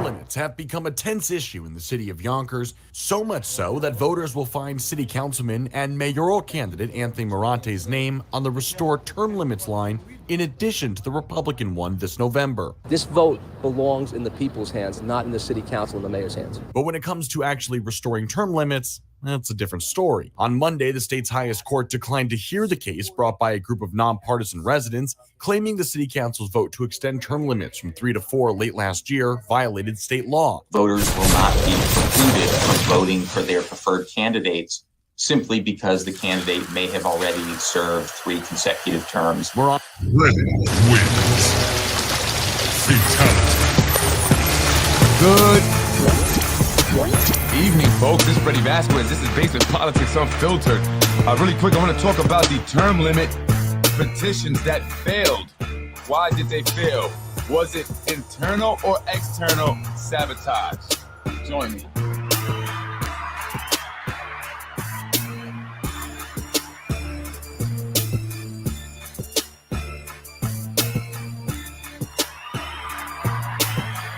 Term limits have become a tense issue in the city of Yonkers, so much so that voters will find city councilman and mayoral candidate Anthony Morante's name on the Restore Term Limits line in addition to the Republican one this November. This vote belongs in the people's hands, not in the city council and the mayor's hands. But when it comes to actually restoring term limits, that's a different story. On Monday, the state's highest court declined to hear the case brought by a group of nonpartisan residents, claiming the city council's vote to extend term limits from 3 to 4 late last year violated state law. Voters will not be precluded from voting for their preferred candidates simply because the candidate may have already served 3 consecutive terms. We're on. Ready wins. Fatality. Good evening, folks. This is Freddie Vasquez. This is Basic Politics Unfiltered. Really quick, I want to talk about the term limit petitions that failed. Why did they fail? Was it internal or external sabotage? Join me.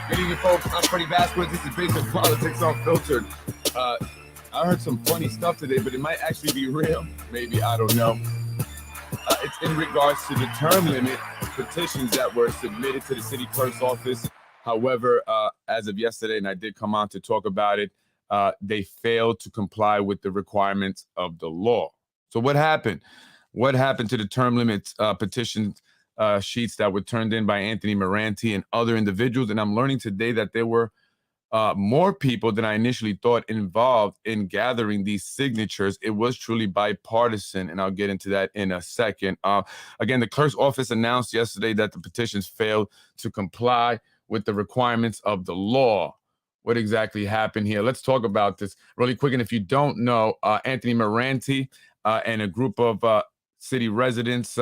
Good evening, folks. I'm Freddie Vasquez. This is Basic Politics Unfiltered. I heard some funny stuff today, but it might actually be real. Maybe, I don't know. It's in regards to the term limit petitions that were submitted to the city clerk's office. However, as of yesterday, and I did come on to talk about it, they failed to comply with the requirements of the law. So what happened? What happened to the term limits petitions sheets that were turned in by Anthony Moranti and other individuals? And I'm learning today that there were more people than I initially thought involved in gathering these signatures. It was truly bipartisan, and I'll get into that in a second. Again, the clerk's office announced yesterday that the petitions failed to comply with the requirements of the law. What exactly happened here? Let's talk about this really quick. And if you don't know, Anthony Moranti and a group of city residents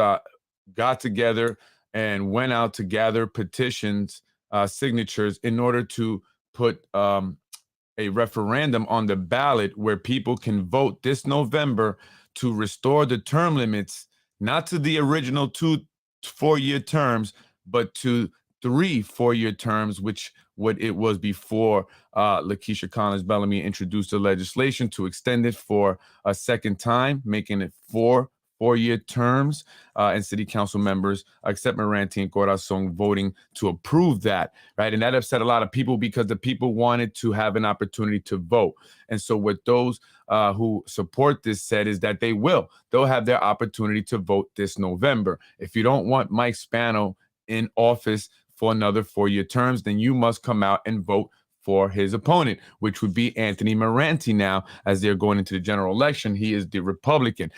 got together and went out to gather petitions, signatures in order to put a referendum on the ballot where people can vote this November to restore the term limits, not to the original 2 4-year terms, but to 3 4-year terms, which what it was before Lakeisha Collins-Bellamy introduced the legislation to extend it for a second time, making it 4 4-year terms, and city council members, except Moranti and Corazon, voting to approve that, right? And that upset a lot of people because the people wanted to have an opportunity to vote. And so what those who support this said is that they'll have their opportunity to vote this November. If you don't want Mike Spano in office for another 4-year terms, then you must come out and vote for his opponent, which would be Anthony Moranti now, as they're going into the general election. He is the Republican.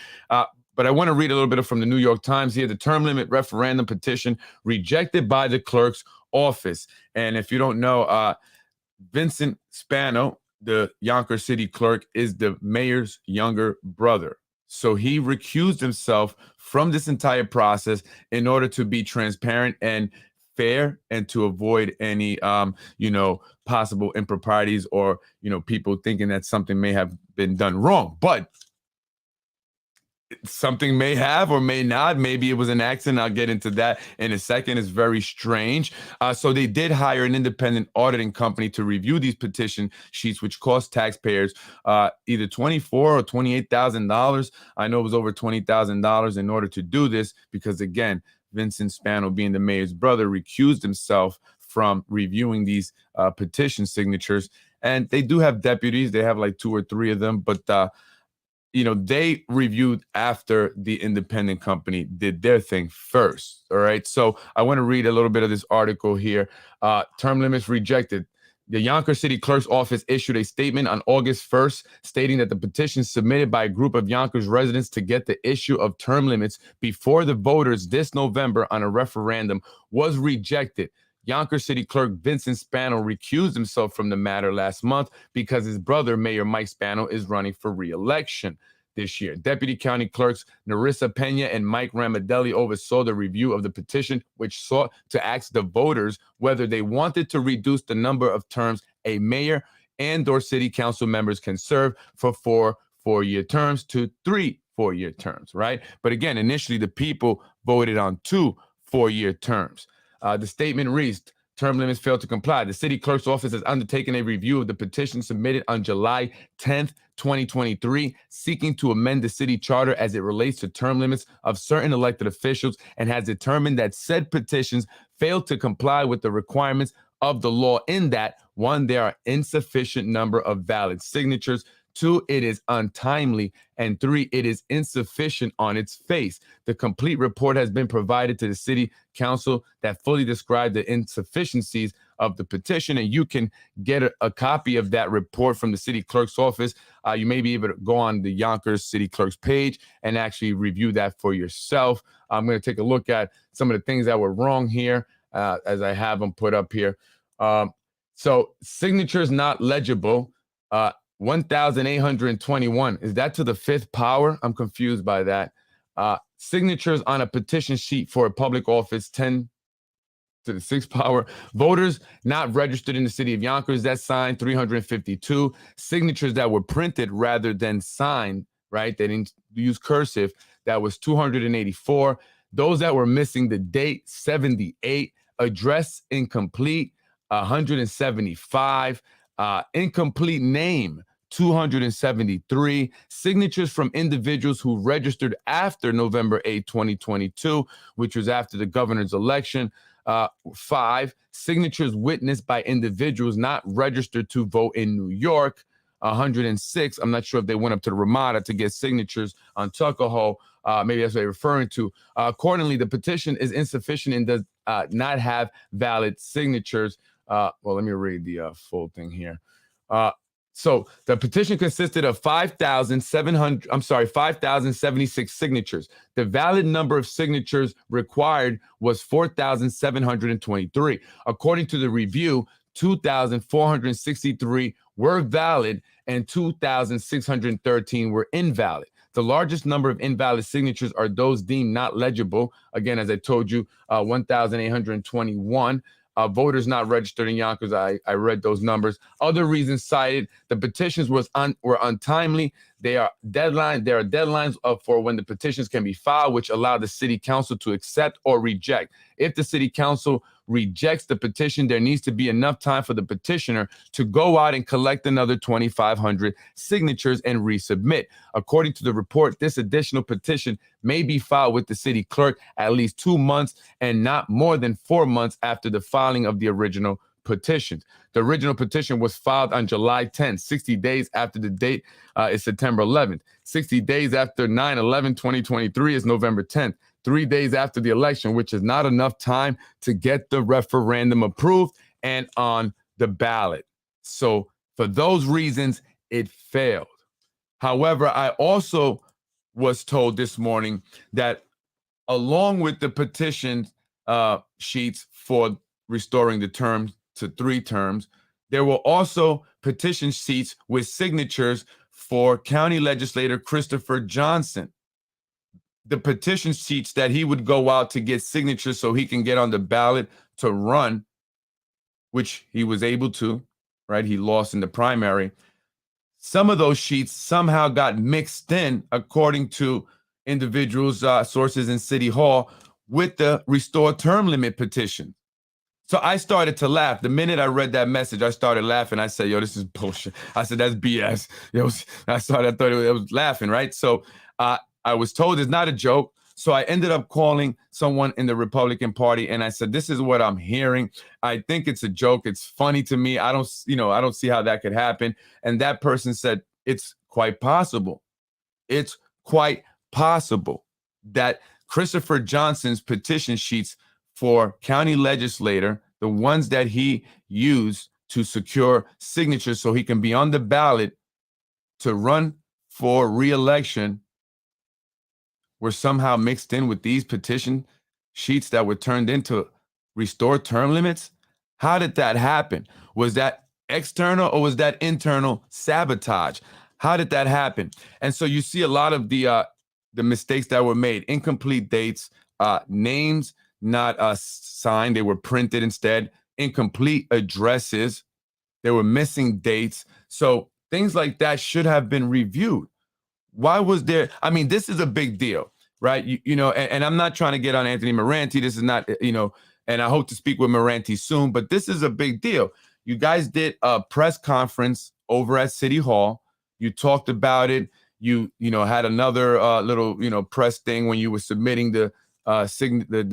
But I want to read a little bit from the New York Times here. The term limit referendum petition rejected by the clerk's office. And if you don't know, Vincent Spano, the Yonkers city clerk, is the mayor's younger brother. So he recused himself from this entire process in order to be transparent and fair and to avoid any, possible improprieties or, people thinking that something may have been done wrong. But something may have or may not. Maybe it was an accident. I'll get into that in a second. It's very strange. So they did hire an independent auditing company to review these petition sheets, which cost taxpayers either $24,000 or $28,000. I know it was over $20,000 in order to do this because, again, Vincent Spano, being the mayor's brother, recused himself from reviewing these petition signatures. And they do have deputies. They have like 2 or 3 of them, but they reviewed after the independent company did their thing first. All right. So I want to read a little bit of this article here. Term limits rejected. The Yonkers City Clerk's office issued a statement on August 1st stating that the petition submitted by a group of Yonkers residents to get the issue of term limits before the voters this November on a referendum was rejected. Yonkers City Clerk Vincent Spano recused himself from the matter last month because his brother, Mayor Mike Spano, is running for re-election this year. Deputy County Clerks Narissa Pena and Mike Ramadelli oversaw the review of the petition, which sought to ask the voters whether they wanted to reduce the number of terms a mayor and/or city council members can serve for 4 4-year terms to 3 4-year terms, right? But again, initially the people voted on 2 4-year terms. The statement reads, term limits failed to comply. The city clerk's office has undertaken a review of the petition submitted on July 10th, 2023, seeking to amend the city charter as it relates to term limits of certain elected officials, and has determined that said petitions failed to comply with the requirements of the law in that, 1, there are insufficient number of valid signatures, 2, it is untimely, and 3, it is insufficient on its face. The complete report has been provided to the city council that fully describes the insufficiencies of the petition, and you can get a copy of that report from the city clerk's office. You may be able to go on the Yonkers city clerk's page and actually review that for yourself. I'm going to take a look at some of the things that were wrong here as I have them put up here. So signatures not legible, 1,821. Is that to the 5th power? I'm confused by that. Signatures on a petition sheet for a public office, 10 to the 6th power. Voters not registered in the city of Yonkers, that's signed, 352. Signatures that were printed rather than signed, right? They didn't use cursive, that was 284. Those that were missing the date, 78. Address incomplete, 175. Incomplete name, 273. Signatures from individuals who registered after November 8, 2022, which was after the governor's election, 5. Signatures witnessed by individuals not registered to vote in New York, 106. I'm not sure if they went up to the Ramada to get signatures on Tuckahoe. Maybe that's what they're referring to. Accordingly, the petition is insufficient and does not have valid signatures. Well, let me read the full thing here. So the petition consisted of 5,076 signatures. The valid number of signatures required was 4,723. According to the review, 2,463 were valid and 2,613 were invalid. The largest number of invalid signatures are those deemed not legible. Again, as I told you, 1,821. Voters not registered in Yonkers, I read those numbers. Other reasons cited: the petitions were untimely. There are deadlines for when the petitions can be filed, which allow the city council to accept or reject. If the city council rejects the petition, there needs to be enough time for the petitioner to go out and collect another 2,500 signatures and resubmit. According to the report, this additional petition may be filed with the city clerk at least 2 months and not more than 4 months after the filing of the original petition. The original petition was filed on July 10th, 60 days after the date is September 11th. 60 days after 9/11/2023 is November 10th. 3 days after the election, which is not enough time to get the referendum approved and on the ballot. So for those reasons, it failed. However, I also was told this morning that along with the petition sheets for restoring the term to 3 terms, there were also petition sheets with signatures for County Legislator Christopher Johnson. The petition sheets that he would go out to get signatures so he can get on the ballot to run, which he was able to, right? He lost in the primary. Some of those sheets somehow got mixed in, according to individuals, sources in City Hall, with the restore term limit petition. So I started to laugh. The minute I read that message, I started laughing. I said, yo, this is bullshit. I said, that's BS. I thought it was laughing, right? So I was told it's not a joke. So I ended up calling someone in the Republican Party and I said, this is what I'm hearing. I think it's a joke. It's funny to me. I don't see how that could happen. And that person said, it's quite possible. It's quite possible that Christopher Johnson's petition sheets for county legislator, the ones that he used to secure signatures so he can be on the ballot to run for re-election, were somehow mixed in with these petition sheets that were turned into restore term limits. How did that happen? Was that external or was that internal sabotage? How did that happen? And so you see a lot of the mistakes that were made: incomplete dates, names not signed, they were printed instead, incomplete addresses, they were missing dates. So things like that should have been reviewed. Why was there? I mean, this is a big deal, right? And I'm not trying to get on Anthony Moranti. This is not, and I hope to speak with Moranti soon, but this is a big deal. You guys did a press conference over at City Hall. You talked about it. You had another little, press thing when you were submitting the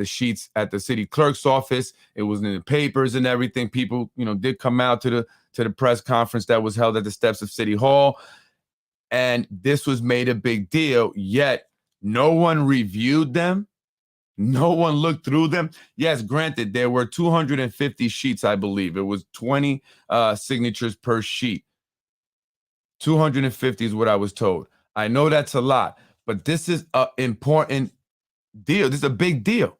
sheets at the city clerk's office. It was in the papers and everything. People, did come out to the press conference that was held at the steps of City Hall. And this was made a big deal, yet no one reviewed them. No one looked through them. Yes, granted, there were 250 sheets, I believe. It was 20 signatures per sheet. 250 is what I was told. I know that's a lot, but this is an important deal. This is a big deal.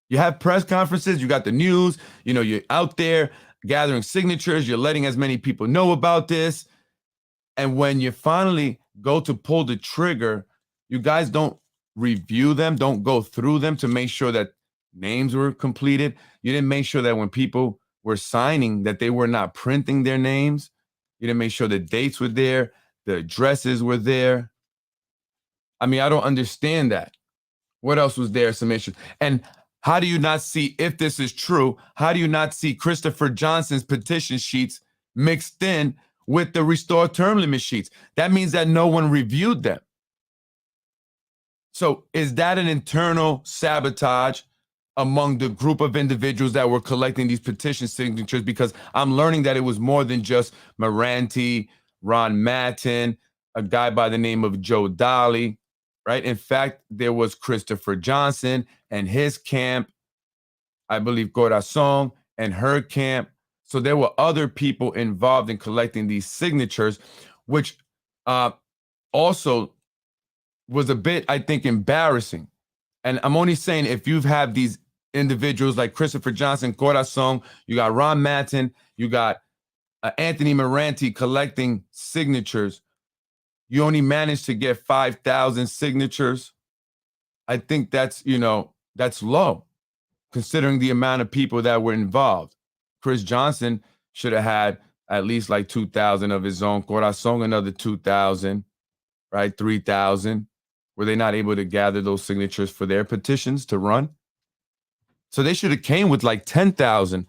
You have press conferences, you got the news, you're out there gathering signatures, you're letting as many people know about this. And when you finally go to pull the trigger, you guys don't review them, don't go through them to make sure that names were completed. You didn't make sure that when people were signing that they were not printing their names. You didn't make sure the dates were there, the addresses were there. I mean, I don't understand that. What else was there? Some issues. And how do you not see, if this is true, how do you not see Christopher Johnson's petition sheets mixed in with the restore term limit sheets? That means that no one reviewed them. So is that an internal sabotage among the group of individuals that were collecting these petition signatures? Because I'm learning that it was more than just Moranti, Ron Mattin, a guy by the name of Joe Dolly, right? In fact, there was Christopher Johnson and his camp, I believe Corazon and her camp. So there were other people involved in collecting these signatures, which also was a bit, I think, embarrassing. And I'm only saying, if you've had these individuals like Christopher Johnson, Corazon, you got Ron Mattin, you got Anthony Moranti collecting signatures, you only managed to get 5,000 signatures. I think that's, that's low, considering the amount of people that were involved. Chris Johnson should have had at least like 2,000 of his own. Corazon, another 2,000, right? 3,000. Were they not able to gather those signatures for their petitions to run? So they should have came with like 10,000,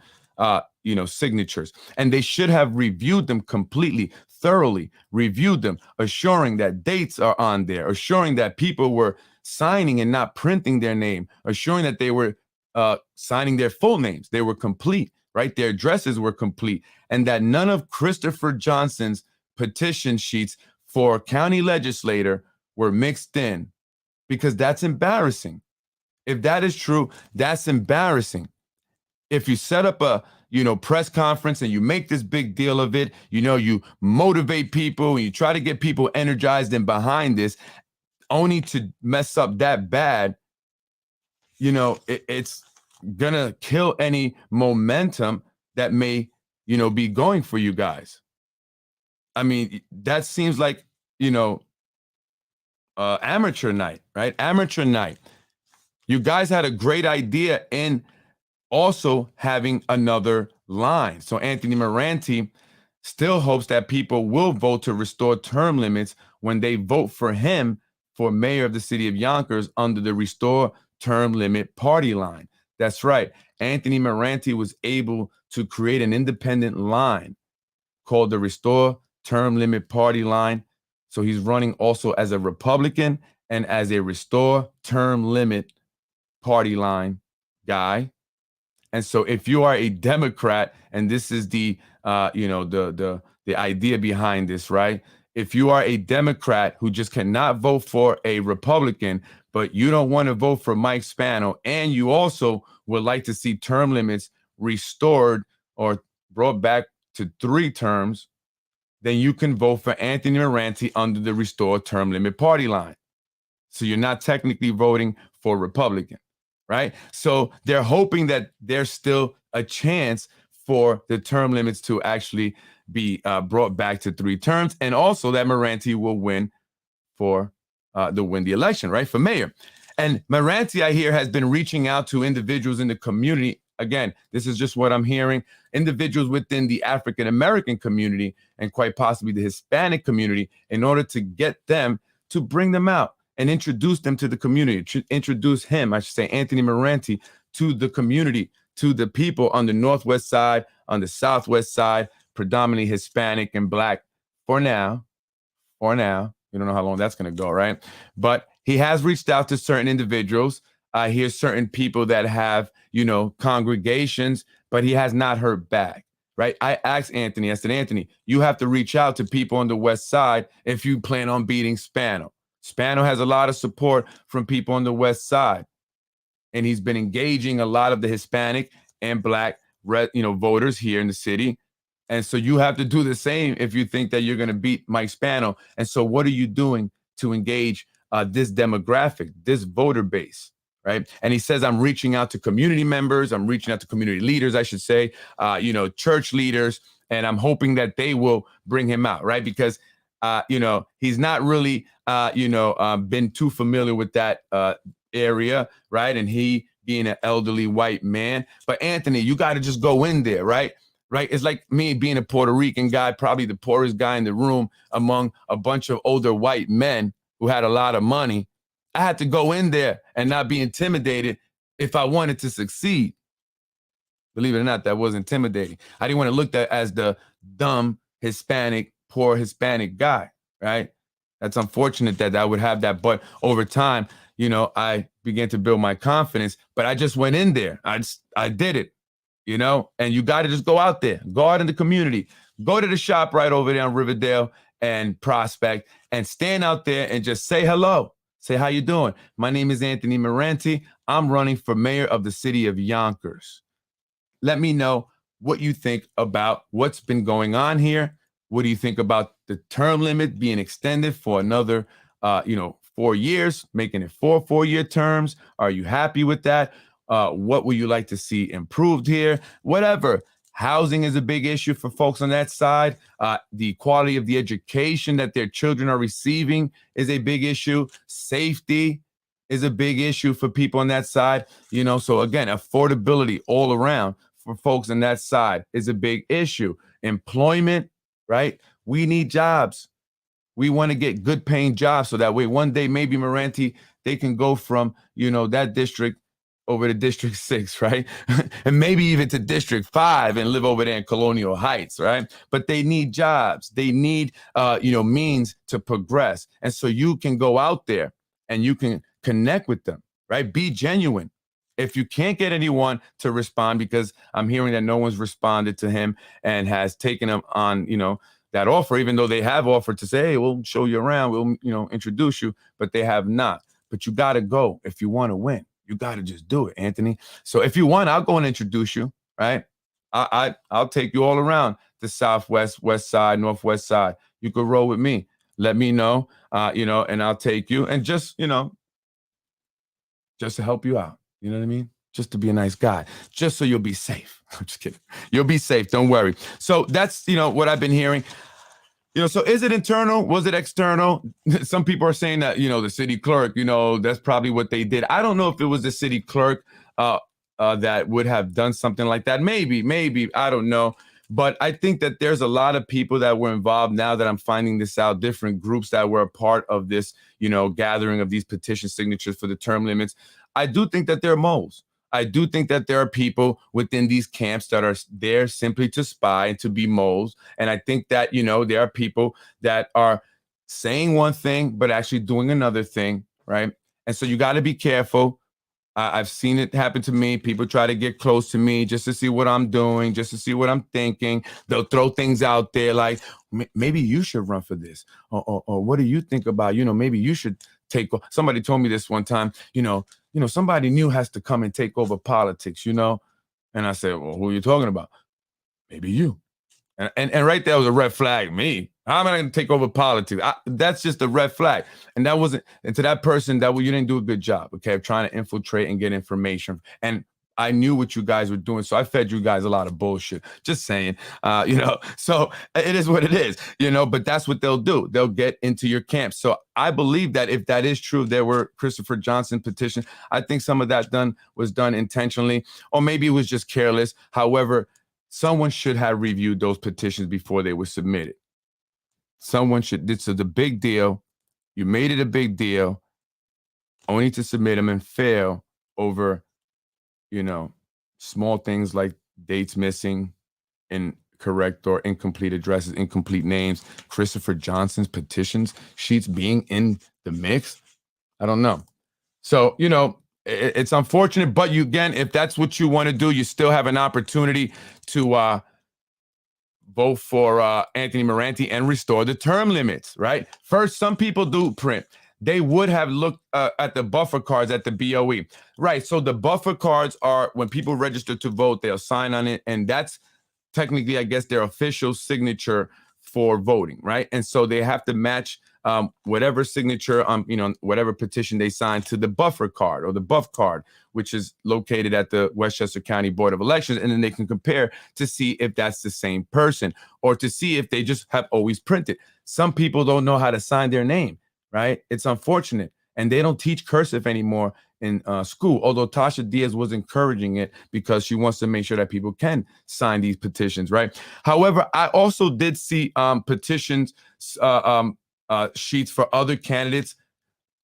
signatures, and they should have reviewed them completely, thoroughly reviewed them, assuring that dates are on there, assuring that people were signing and not printing their name, assuring that they were signing their full names. They were complete, right? Their addresses were complete, and that none of Christopher Johnson's petition sheets for county legislator were mixed in, because that's embarrassing. If that is true, that's embarrassing. If you set up a, press conference and you make this big deal of it, you motivate people and you try to get people energized and behind this, only to mess up that bad, it's gonna kill any momentum that may, be going for you guys. I mean, that seems like, amateur night, right? Amateur night. You guys had a great idea in also having another line. So Anthony Moranti still hopes that people will vote to restore term limits when they vote for him for mayor of the city of Yonkers under the restore term limit party line. That's right. Anthony Moranti was able to create an independent line called the restore term limit party line. So he's running also as a Republican and as a restore term limit party line guy. And so if you are a Democrat, and this is the idea behind this, right? If you are a Democrat who just cannot vote for a Republican, but you don't want to vote for Mike Spano, and you also would like to see term limits restored or brought back to 3 terms, then you can vote for Anthony Moranti under the restore term limit party line. So you're not technically voting for Republican, right? So they're hoping that there's still a chance for the term limits to actually be brought back to 3 terms, and also that Moranti will win the election, right, for mayor. And Moranti, I hear, has been reaching out to individuals in the community. Again, this is just what I'm hearing. Individuals within the African-American community and quite possibly the Hispanic community, in order to get them to bring them out and introduce them to the community, to introduce him, I should say, Anthony Moranti, to the community, to the people on the Northwest side, on the Southwest side, predominantly Hispanic and Black for now. For now. You don't know how long that's going to go, right? But he has reached out to certain individuals. Here's certain people that have, congregations, but he has not heard back, right? I asked Anthony, I said, Anthony, you have to reach out to people on the West Side if you plan on beating Spano. Spano has a lot of support from people on the West Side, and he's been engaging a lot of the Hispanic and Black, voters here in the city. And so you have to do the same if you think that you're going to beat Mike Spano. And so what are you doing to engage this demographic, this voter base, right? And he says, I'm reaching out to community members. I'm reaching out to community leaders, I should say, church leaders. And I'm hoping that they will bring him out, right? Because, he's not really, been too familiar with that area, right? And he being an elderly white man. But Anthony, you got to just go in there, right? Right. It's like me being a Puerto Rican guy, probably the poorest guy in the room among a bunch of older white men who had a lot of money. I had to go in there and not be intimidated if I wanted to succeed. Believe it or not, that was intimidating. I didn't want to look at as the dumb Hispanic, poor Hispanic guy. Right. That's unfortunate that I would have that. But over time, I began to build my confidence. But I just went in there. I did it. And you got to just go out there, go out in the community, go to the shop right over there on Riverdale and Prospect and stand out there and just say hello. Say, how you doing? My name is Anthony Moranti. I'm running for mayor of the city of Yonkers. Let me know what you think about what's been going on here. What do you think about the term limit being extended for another, 4 years, making it 4 4-year terms? Are you happy with that? What would you like to see improved here? Whatever. Housing is a big issue for folks on that side. The quality of the education that their children are receiving is a big issue. Safety is a big issue for people on that side. So again, affordability all around for folks on that side is a big issue. Employment, right? We need jobs. We want to get good paying jobs so that way one day maybe Moranti, they can go from, that district over to District 6, right? And maybe even to District 5 and live over there in Colonial Heights, right? But they need jobs. They need, means to progress. And so you can go out there and you can connect with them, right? Be genuine. If you can't get anyone to respond, because I'm hearing that no one's responded to him and has taken him on, that offer, even though they have offered to say, hey, we'll show you around, we'll, introduce you, but they have not. But you got to go if you want to win. You got to just do it, Anthony. So if you want, I'll go and introduce you, right? I'll take you all around the Southwest, West Side, Northwest Side. You could roll with me. Let me know, and I'll take you and just to help you out. You know what I mean? Just to be a nice guy, just so you'll be safe. I'm just kidding. You'll be safe. Don't worry. So that's, what I've been hearing. So is it internal? Was it external? Some people are saying that, the city clerk, that's probably what they did. I don't know if it was the city clerk that would have done something like that. Maybe, I don't know. But I think that there's a lot of people that were involved now that I'm finding this out, different groups that were a part of this, gathering of these petition signatures for the term limits. I do think that there are moles. I do think that there are people within these camps that are there simply to spy and to be moles. And I think that, there are people that are saying one thing, but actually doing another thing, right? And so you got to be careful. I've seen it happen to me. People try to get close to me just to see what I'm doing, just to see what I'm thinking. They'll throw things out there like, maybe you should run for this. Or what do you think about, maybe you should take. Somebody told me this one time, somebody new has to come and take over politics, And I said, well, who are you talking about? Maybe you. And right there was a red flag. Me. How am I going to take over politics? That's just a red flag. And that wasn't, and to that person, you didn't do a good job, okay, of trying to infiltrate and get information. And I knew what you guys were doing, so I fed you guys a lot of bullshit. Just saying, so it is what it is, but that's what they'll do. They'll get into your camp. So I believe that if that is true, there were Christopher Johnson petitions. I think some of that was done intentionally, or maybe it was just careless. However, someone should have reviewed those petitions before they were submitted. Someone should. This is a big deal. You made it a big deal, only to submit them and fail over, small things like dates missing, incorrect or incomplete addresses, incomplete names, Christopher Johnson's petitions sheets being in the mix. I don't know. So, you know, it's unfortunate, but you, again, if that's what you want to do, you still have an opportunity to vote for Anthony Moranti and restore the term limits, right? First, some people do print. They would have looked at the buffer cards at the BOE. Right, so the buffer cards are when people register to vote, they'll sign on it, and that's technically, I guess, their official signature for voting, right? And so they have to match whatever signature, you know, whatever petition they sign to the buffer card or the buff card, which is located at the Westchester County Board of Elections. And then they can compare to see if that's the same person or to see if they just have always printed. Some people don't know how to sign their name, right? It's unfortunate. And they don't teach cursive anymore in school, although Tasha Diaz was encouraging it because she wants to make sure that people can sign these petitions, right? However, I also did see petitions sheets for other candidates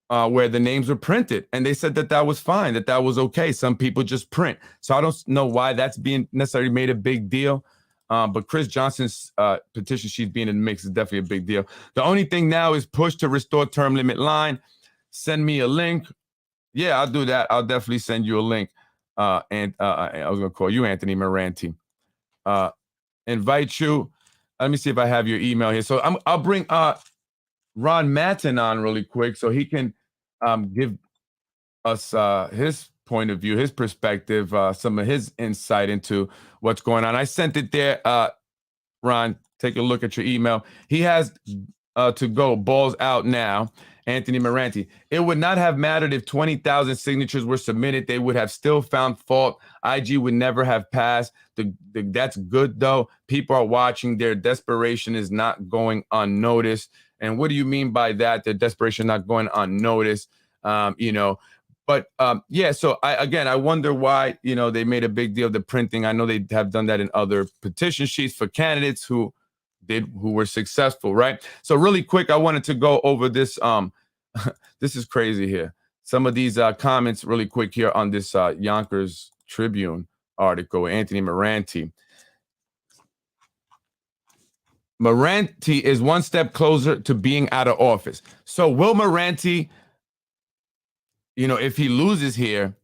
where the names were printed, and they said that that was fine, that that was okay. Some people just print. So I don't know why that's being necessarily made a big deal. But Chris Johnson's petition sheet being in the mix is definitely a big deal. The only thing now is push to restore term limit line. Send me a link. Yeah, I'll do that. I'll definitely send you a link. And I was going to call you Anthony Moranti. Invite you. Let me see if I have your email here. So I'll bring Ron Matten on really quick so he can give us his point of view, his perspective, some of his insight into what's going on. I sent it there. Ron, take a look at your email. He has to go balls out now. Anthony Moranti. It would not have mattered if 20,000 signatures were submitted. They would have still found fault. IG would never have passed. That's good, though. People are watching. Their desperation is not going unnoticed. And what do you mean by that? Their desperation not going unnoticed, you know. But, yeah, so, I wonder why, you know, they made a big deal of the printing. I know they have done that in other petition sheets for candidates who were successful, right? So really quick, I wanted to go over this. This is crazy here. Some of these comments really quick here on this Yonkers Tribune article, Anthony Moranti. Moranti is one step closer to being out of office. So will Moranti, you know, if he loses here,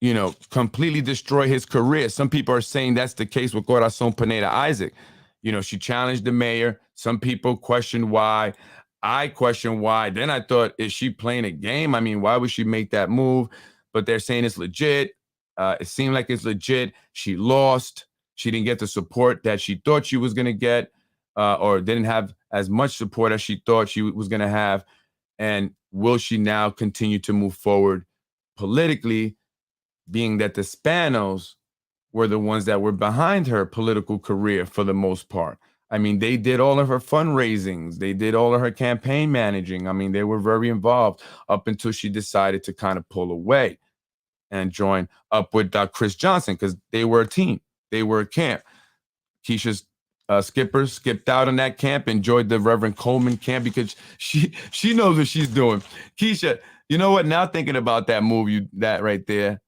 you know, completely destroy his career? Some people are saying that's the case with Corazon Pineda Isaac. You know, she challenged the mayor. Some people question why. I question why. Then I thought, is she playing a game? I mean, why would she make that move? But they're saying it's legit. It seemed like it's legit. She lost. She didn't get the support that she thought she was going to get, or didn't have as much support as she thought she was going to have. And will she now continue to move forward politically, being that the Spanos were the ones that were behind her political career for the most part? I mean, they did all of her fundraisings. They did all of her campaign managing. I mean, they were very involved up until she decided to kind of pull away and join up with Chris Johnson, because they were a team. They were a camp. Keisha's skipper skipped out on that camp, enjoyed the Reverend Coleman camp because she knows what she's doing. Keisha, you know what? Now thinking about that move, that right there,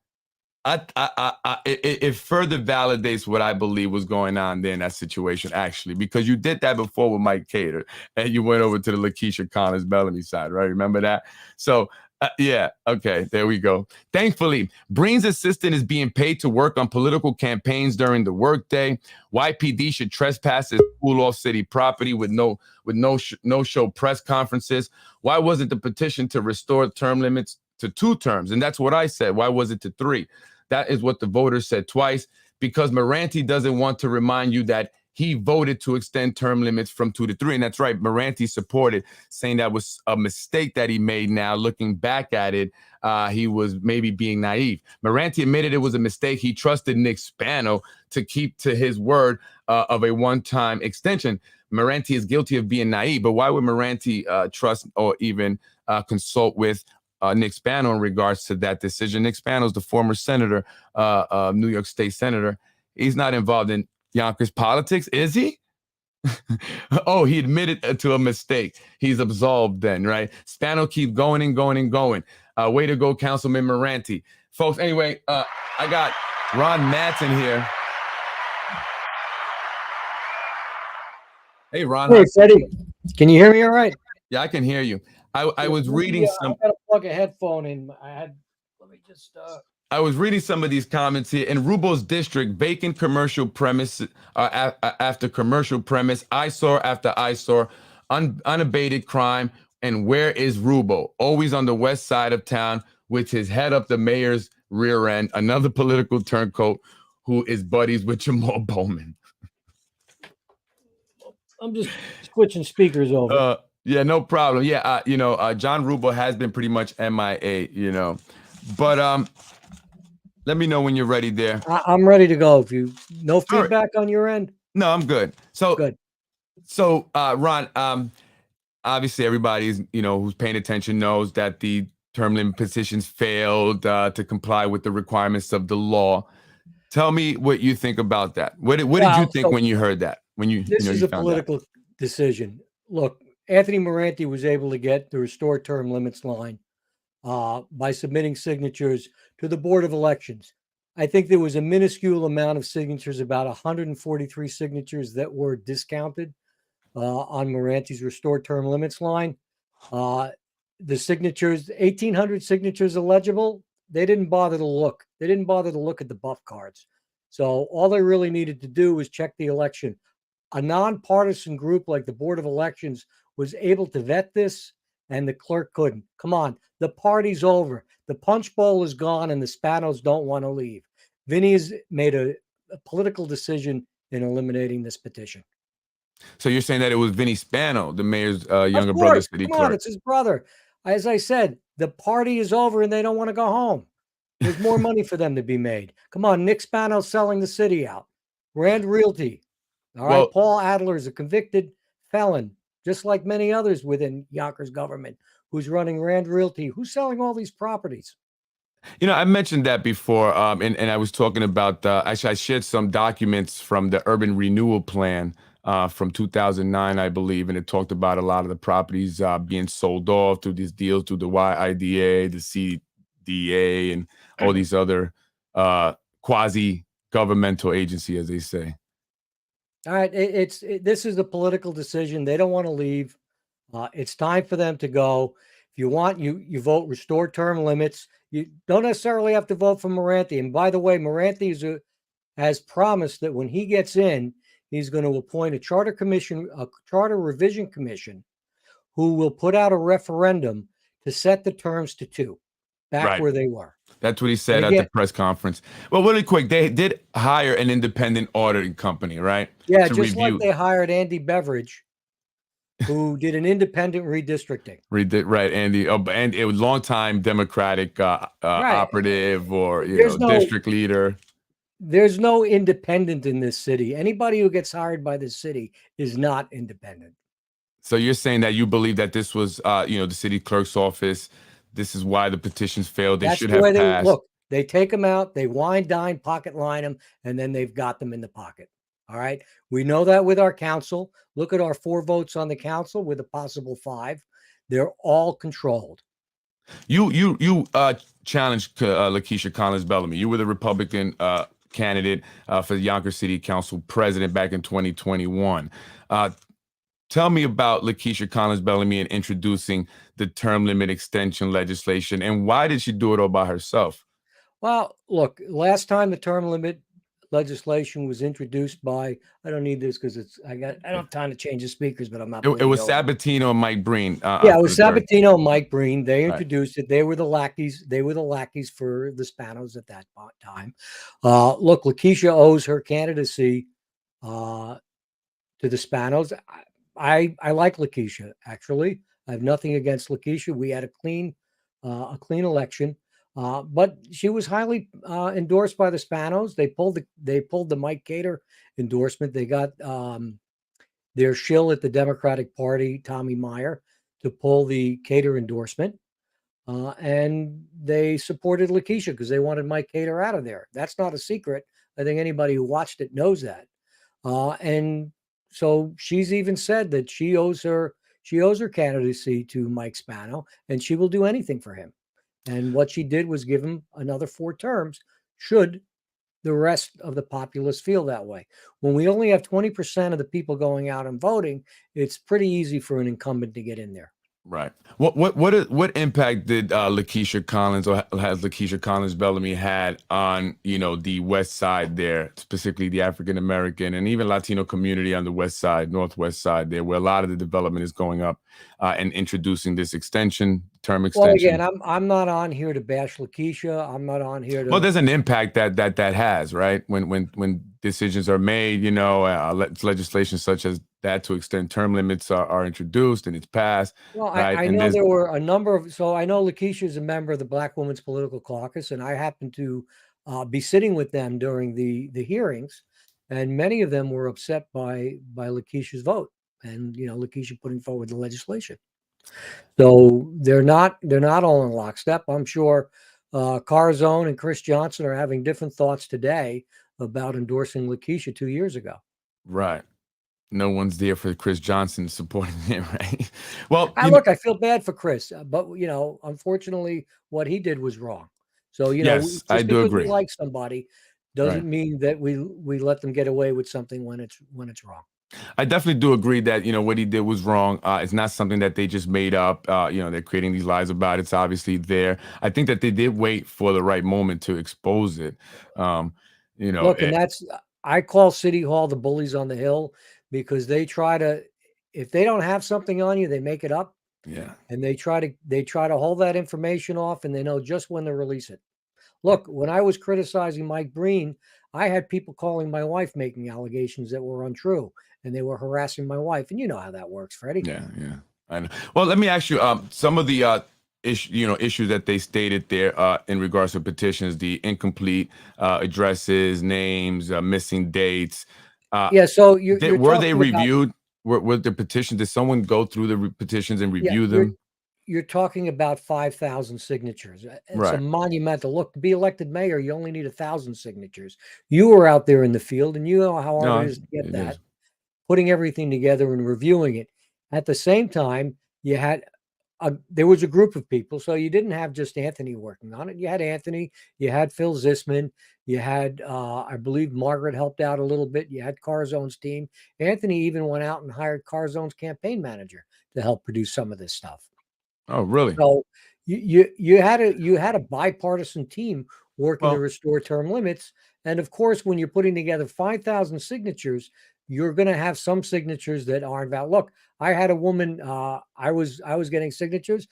it further validates what I believe was going on there in that situation, actually, because you did that before with Mike Cater and you went over to the Lakeisha Collins Bellamy side, right? Remember that? So, yeah, okay, there we go. Thankfully, Breen's assistant is being paid to work on political campaigns during the workday. YPD should trespass his school off city property with no-show press conferences. Why wasn't the petition to restore term limits to 2 terms? And that's what I said. Why was it to 3? That is what the voters said twice, because Moranti doesn't want to remind you that he voted to extend term limits from 2 to 3. And that's right. Moranti supported, saying that was a mistake that he made. Now, looking back at it, he was maybe being naive. Moranti admitted it was a mistake. He trusted Nick Spano to keep to his word of a one-time extension. Moranti is guilty of being naive, but why would Moranti trust or even consult with Nick Spano in regards to that decision? Nick Spano is the former senator, New York State senator. He's not involved in Yonkers politics, is he? Oh, he admitted to a mistake. He's absolved then, right? Spano keeps going and going and going. Way to go, Councilman Moranti. folks. Anyway, I got Ron Madsen here. Hey, Ron. Hey, Freddie. Can you hear me all right? Yeah, I can hear you. I was reading some. I gotta plug a headphone in. Let me just. I was reading some of these comments here. In Rubo's district, vacant commercial premise after commercial premise, eyesore after eyesore, unabated crime. And where is Rubo? Always on the west side of town with his head up the mayor's rear end. Another political turncoat who is buddies with Jamal Bowman. I'm just switching speakers over. Yeah, no problem. Yeah, John Rubo has been pretty much MIA, but let me know when you're ready there. I'm ready to go. If you no feedback on your end. No, I'm good. So good. So Ron, obviously everybody's who's paying attention knows that the term limit petitions failed to comply with the requirements of the law. Tell me what you think about that. What did you think when you heard that? This is a political decision. Look, Anthony Moranti was able to get the restore term limits line by submitting signatures to the Board of Elections. I think there was a minuscule amount of signatures, about 143 signatures that were discounted on Moranti's restore term limits line. The signatures, 1,800 signatures illegible, they didn't bother to look. They didn't bother to look at the buff cards. So all they really needed to do was check the election. A nonpartisan group like the Board of Elections was able to vet this, and the clerk couldn't. Come on, the party's over. The punch bowl is gone, and the Spanos don't want to leave. Vinny has made a political decision in eliminating this petition. So you're saying that it was Vinny Spano, the mayor's younger brother, city clerk? It's his brother. As I said, the party is over, and they don't want to go home. There's more money for them to be made. Come on, Nick Spano's selling the city out. Rand Realty. All right, Paul Adler is a convicted felon, just like many others within Yonkers government, who's running Rand Realty, who's selling all these properties. I mentioned that before, and I was talking about, actually, I shared some documents from the Urban Renewal Plan from 2009, I believe, and it talked about a lot of the properties being sold off through these deals, through the YIDA, the CDA, and all these other quasi-governmental agency, as they say. All right, this is a political decision. They don't want to leave. It's time for them to go. If you want, you vote restore term limits. You don't necessarily have to vote for Moranti. And by the way, Moranti has promised that when he gets in, he's going to appoint a charter revision commission, who will put out a referendum to set the terms to 2, back where they were. That's what he said at the press conference. Well, really quick, they did hire an independent auditing company, right? Yeah, just like they hired Andy Beveridge, who did an independent redistricting. Right, Andy. And it was longtime Democratic operative or district leader. There's no independent in this city. Anybody who gets hired by this city is not independent. So you're saying that you believe that this was, the city clerk's office. This is why the petitions failed. They should have passed. Look, they take them out, they wine, dine, pocket line them, and then they've got them in the pocket. All right. We know that with our council. Look at our 4 votes on the council with a possible 5. They're all controlled. You challenged Lakeisha Collins-Bellamy. You were the Republican candidate for the Yonkers City Council president back in 2021. Tell me about Lakeisha Collins-Bellamy and introducing the term limit extension legislation, and why did she do it all by herself? Well, look, last time the term limit legislation was introduced by, I don't need this because I don't have time to change the speakers, but I'm not. It was Sabatino and Mike Breen. Yeah, it was Sabatino and Mike Breen. They introduced it. They were the lackeys. They were the lackeys for the Spanos at that time. Look, Lakeisha owes her candidacy to the Spanos. I like Lakeisha, actually. I have nothing against Lakeisha. We had a clean election, but she was highly endorsed by the Spanos. They pulled the Mike Cater endorsement. They got their shill at the Democratic Party, Tommy Meyer, to pull the Cater endorsement, and they supported Lakeisha because they wanted Mike Cater out of there. That's not a secret. I think anybody who watched it knows that, and so she's even said that she owes her candidacy to Mike Spano, and she will do anything for him. And what she did was give him another 4 terms, should the rest of the populace feel that way. When we only have 20% of the people going out and voting, it's pretty easy for an incumbent to get in there. Right. What impact did Lakeisha Collins, or has Lakeisha Collins Bellamy had on, the West Side there, specifically the African American and even Latino community on the West Side, Northwest Side there, where a lot of the development is going up and introducing this term extension? Well, again, I'm not on here to bash Lakeisha. I'm not on here to. Well, there's an impact that has, right? When decisions are made, legislation such as that to extend term limits are introduced and it's passed. Well, right? I know there were a number of. So I know Lakeisha is a member of the Black Women's Political Caucus, and I happened to be sitting with them during the hearings, and many of them were upset by Lakeisha's vote, and Lakeisha putting forward the legislation. So they're not all in lockstep. I'm sure Carzone and Chris Johnson are having different thoughts today about endorsing Lakeisha 2 years ago. Right. No one's there for Chris Johnson supporting him, right? Well, I feel bad for Chris, but unfortunately, what he did was wrong. So yes, I do agree. We like somebody doesn't mean that we let them get away with something when it's wrong. I definitely do agree that, what he did was wrong. It's not something that they just made up. They're creating these lies about it. It's obviously there. I think that they did wait for the right moment to expose it. Look, and I call City Hall the bullies on the hill, because they try to, if they don't have something on you, they make it up. Yeah. And they try to hold that information off, and they know just when to release it. Look, when I was criticizing Mike Breen, I had people calling my wife making allegations that were untrue, and they were harassing my wife. And you know how that works, Freddie. Yeah. I know. Well, let me ask you, some of the issues that they stated there in regards to petitions, the incomplete addresses, names, missing dates. So were they reviewed? Were the petitions? Did someone go through the petitions and review them? You're talking about 5,000 signatures. It's a monumental. Look, to be elected mayor, you only need 1,000 signatures. You were out there in the field, and you know how hard it is to get that. Putting everything together and reviewing it. At the same time, you had there was a group of people, so you didn't have just Anthony working on it. You had Anthony, you had Phil Zisman, you had, I believe Margaret helped out a little bit. You had Carzone's team. Anthony even went out and hired Carzone's campaign manager to help produce some of this stuff. Oh, really? So you had a bipartisan team working to restore term limits. And of course, when you're putting together 5,000 signatures, you're going to have some signatures that aren't valid. Look, I had a woman, I was getting signatures.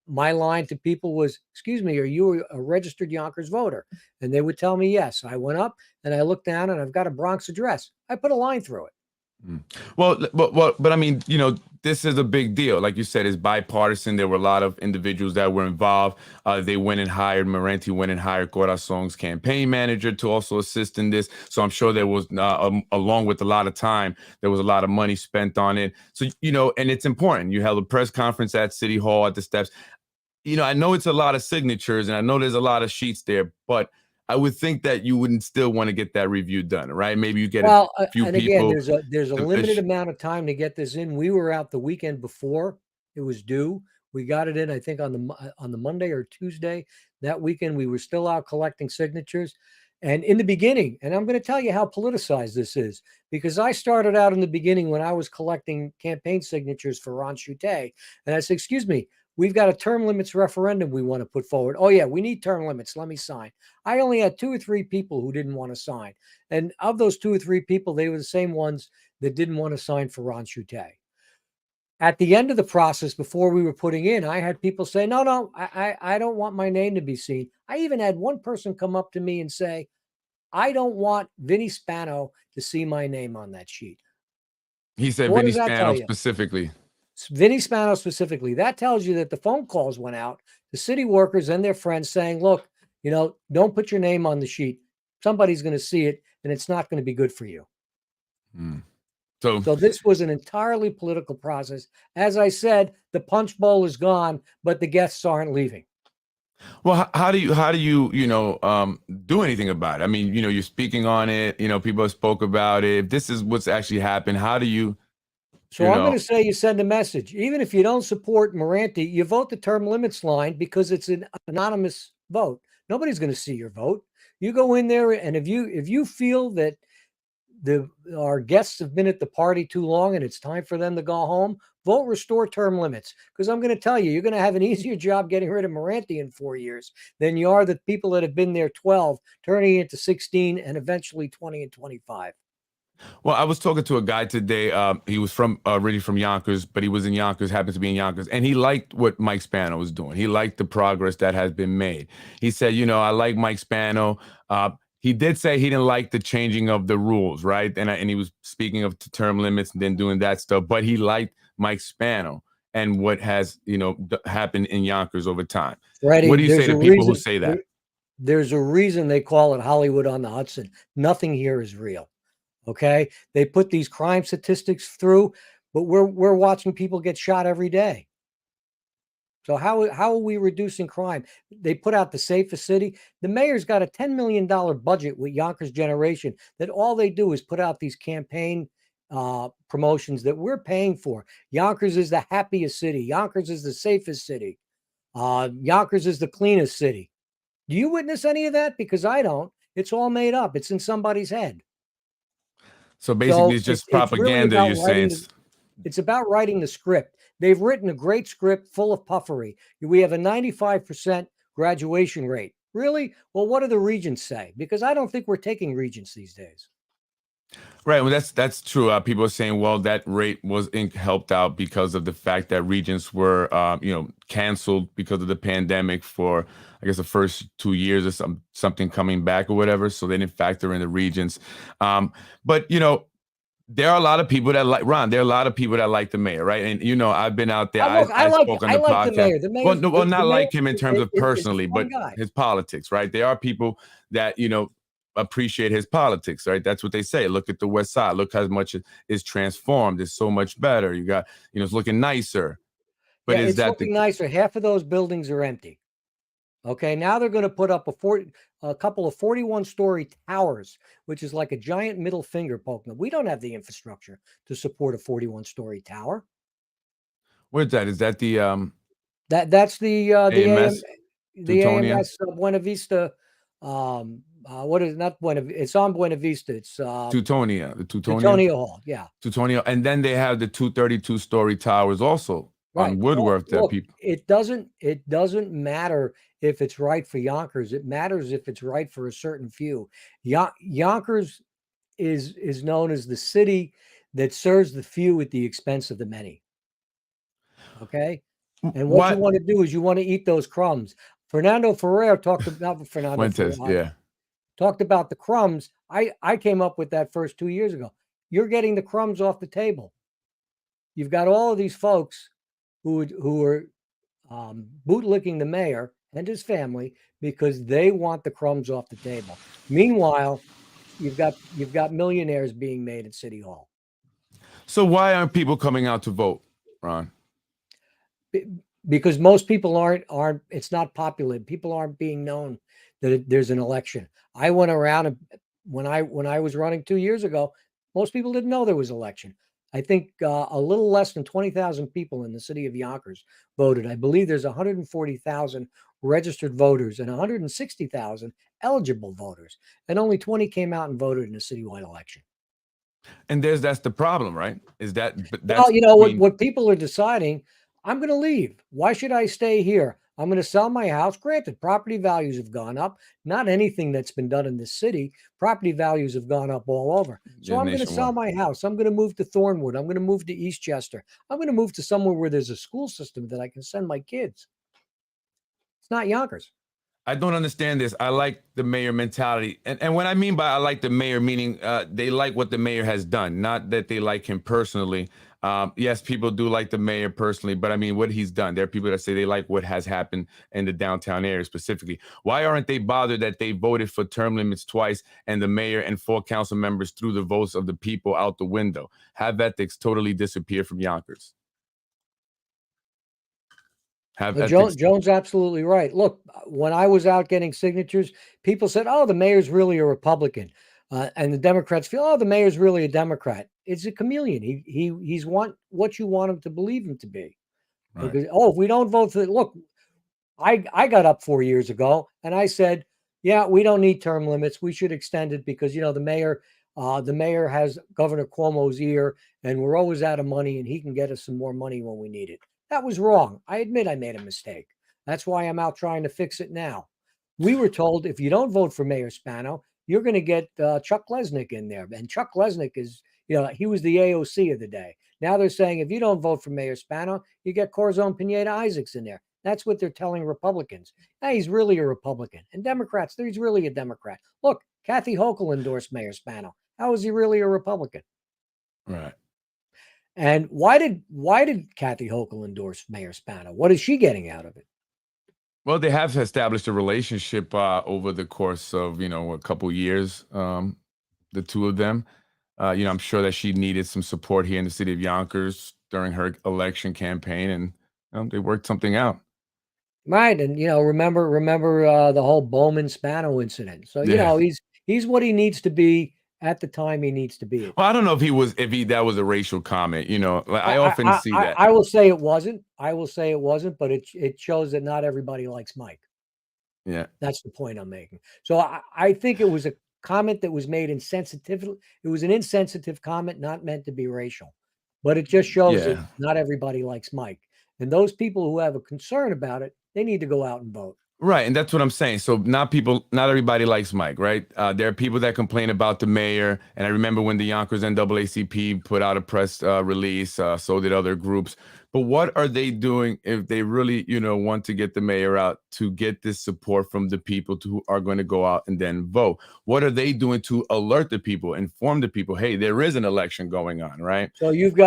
My line to people was, "Excuse me, are you a registered Yonkers voter?" And they would tell me yes. I went up and I looked down, and I've got a Bronx address. I put a line through it. Well, but I mean, this is a big deal. Like you said, it's bipartisan. There were a lot of individuals that were involved. They went and hired, Moranti went and hired Corazon's campaign manager to also assist in this. So I'm sure there was, along with a lot of time, there was a lot of money spent on it. So, and it's important. You held a press conference at City Hall at the steps. I know it's a lot of signatures, and I know there's a lot of sheets there, but I would think that you wouldn't still want to get that review done, right? Maybe you get a few and people. Again, there's a limited amount of time to get this in. We were out the weekend before it was due. We got it in, I think, on the Monday or Tuesday. That weekend, we were still out collecting signatures. And in the beginning, and I'm going to tell you how politicized this is, because I started out in the beginning when I was collecting campaign signatures for Ron Chute, and I said, "Excuse me, we've got a term limits referendum we want to put forward. Oh, yeah, we need term limits. Let me sign." I only had 2 or 3 people who didn't want to sign. And of those 2 or 3 people, they were the same ones that didn't want to sign for Ron Chute. At the end of the process, before we were putting in, I had people say, no, I don't want my name to be seen. I even had one person come up to me and say, "I don't want Vinny Spano to see my name on that sheet." He said Vinny Spano specifically. Vinny Spano specifically. That tells you that the phone calls went out to city workers and their friends saying, "Look, don't put your name on the sheet. Somebody's going to see it, and it's not going to be good for you." So this was an entirely political process. As I said, the punch bowl is gone, but the guests aren't leaving. Well, how do you do anything about it? I mean, you're speaking on it. People spoke about it. If this is what's actually happened, how do you So I'm going to say you send a message. Even if you don't support Moranti, you vote the term limits line because it's an anonymous vote. Nobody's going to see your vote. You go in there, and if you feel that our guests have been at the party too long and it's time for them to go home, vote restore term limits. Because I'm going to tell you, you're going to have an easier job getting rid of Moranti in 4 years than you are the people that have been there 12, turning into 16, and eventually 20 and 25. Well, I was talking to a guy today. He was originally from Yonkers, but he was in Yonkers, happens to be in Yonkers, and he liked what Mike Spano was doing. He liked the progress that has been made. He said, I like Mike Spano. He did say he didn't like the changing of the rules, right? And he was speaking of term limits and then doing that stuff, but he liked Mike Spano and what has, happened in Yonkers over time. Freddie, what do you say to people who say that? There's a reason they call it Hollywood on the Hudson. Nothing here is real. Okay, they put these crime statistics through, but we're watching people get shot every day. So how are we reducing crime? They put out the safest city. The mayor's got a $10 million budget with Yonkers Generation that all they do is put out these campaign promotions that we're paying for. Yonkers is the happiest city. Yonkers is the safest city. Yonkers is the cleanest city. Do you witness any of that? Because I don't. It's all made up. It's in somebody's head. So basically, it's just propaganda. Really you're saying it's about writing the script. They've written a great script full of puffery. We have a 95% graduation rate. Really? Well, what do the regents say? Because I don't think we're taking regents these days. Right. Well, that's true. People are saying, well, that rate was helped out because of the fact that regents were, canceled because of the pandemic for, I guess, the first 2 years or something coming back or whatever. So they didn't factor in the regents. But, there are a lot of people that like Ron. There are a lot of people that like the mayor, right? And I've been out there. I spoke on the podcast. The mayor. Well, not like him in terms of personally, but his politics, right? There are people that appreciate his politics, right? That's what they say. Look at the West Side. Look how much it is transformed. It's so much better. You got, it's looking nicer. But is that looking nicer? Half of those buildings are empty. Okay, now they're going to put up a couple of 41-story towers, which is like a giant middle finger poking them. We don't have the infrastructure to support a 41-story tower. Where's that? Is that the that's the AMS? The AMS Buena Vista. What is not Buena? It's on Buena Vista. It's Teutonia, the Teutonia Hall. Yeah, Teutonia, and then they have the 232-story towers also. Right. On Woodworth, that people. It doesn't matter if it's right for Yonkers. It matters if it's right for a certain few. Yonkers is known as the city that serves the few at the expense of the many. Okay, and what you want to do is you want to eat those crumbs. Fernando Ferrer talked about Fuentes, talked about the crumbs. I came up with that first 2 years ago. You're getting the crumbs off the table. You've got all of these folks who are bootlicking the mayor and his family because they want the crumbs off the table. Meanwhile, you've got millionaires being made at City Hall. So why aren't people coming out to vote, Ron? Because most people aren't. It's not popular. People aren't being known that there's an election. I went around and when I was running 2 years ago, most people didn't know there was an election. I think a little less than 20,000 people in the city of Yonkers voted. I believe there's 140,000 registered voters and 160,000 eligible voters, and only 20 came out and voted in a citywide election. And that's the problem, right? Is that what people are deciding? I'm going to leave. Why should I stay here? I'm going to sell my house. Granted, property values have gone up. Not anything that's been done in this city. Property values have gone up all over. So I'm going to sell my house. I'm going to move to Thornwood. I'm going to move to Eastchester. I'm going to move to somewhere where there's a school system that I can send my kids. It's not Yonkers. I don't understand this. I like the mayor mentality. And what I mean by I like the mayor, meaning they like what the mayor has done, not that they like him personally. Yes, people do like the mayor personally, but I mean what he's done. There are people that say they like what has happened in the downtown area specifically. Why aren't they bothered that they voted for term limits twice and the mayor and 4 council members threw the votes of the people out the window? Have ethics totally disappeared from Yonkers? Joan's absolutely right. Look, when I was out getting signatures, people said, oh, the mayor's really a Republican. And the Democrats feel, oh, the mayor's really a Democrat. is a chameleon. He's what you want him to believe him to be. Right. Because, if we don't vote for look, I got up 4 years ago and I said, yeah, we don't need term limits. We should extend it because, the mayor has Governor Cuomo's ear and we're always out of money and he can get us some more money when we need it. That was wrong. I admit I made a mistake. That's why I'm out trying to fix it now. We were told if you don't vote for Mayor Spano, you're going to get Chuck Lesnick in there. And Chuck Lesnick is, he was the AOC of the day. Now they're saying if you don't vote for Mayor Spano, you get Corazon Pineda-Isaacs in there. That's what they're telling Republicans. Now he's really a Republican. And Democrats, he's really a Democrat. Look, Kathy Hochul endorsed Mayor Spano. How is he really a Republican? Right. And why did Kathy Hochul endorse Mayor Spano? What is she getting out of it? Well, they have established a relationship over the course of, a couple years, the two of them. I'm sure that she needed some support here in the city of Yonkers during her election campaign, and they worked something out. Right. And, remember the whole Bowman Spano incident. So, he's what he needs to be at the time he needs to be. Well, I don't know if that was a racial comment. I often see that. I will say it wasn't. But it shows that not everybody likes Mike. Yeah. That's the point I'm making. So I think it was a comment that was made insensitively. It was an insensitive comment, not meant to be racial. But it just shows that not everybody likes Mike. And those people who have a concern about it, they need to go out and vote. Right. And that's what I'm saying. So not everybody likes Mike, right? There are people that complain about the mayor. And I remember when the Yonkers NAACP put out a press release, so did other groups. But what are they doing if they really, want to get the mayor out to get this support from the people who are going to go out and then vote? What are they doing to alert the people, inform the people, hey, there is an election going on, right? So you've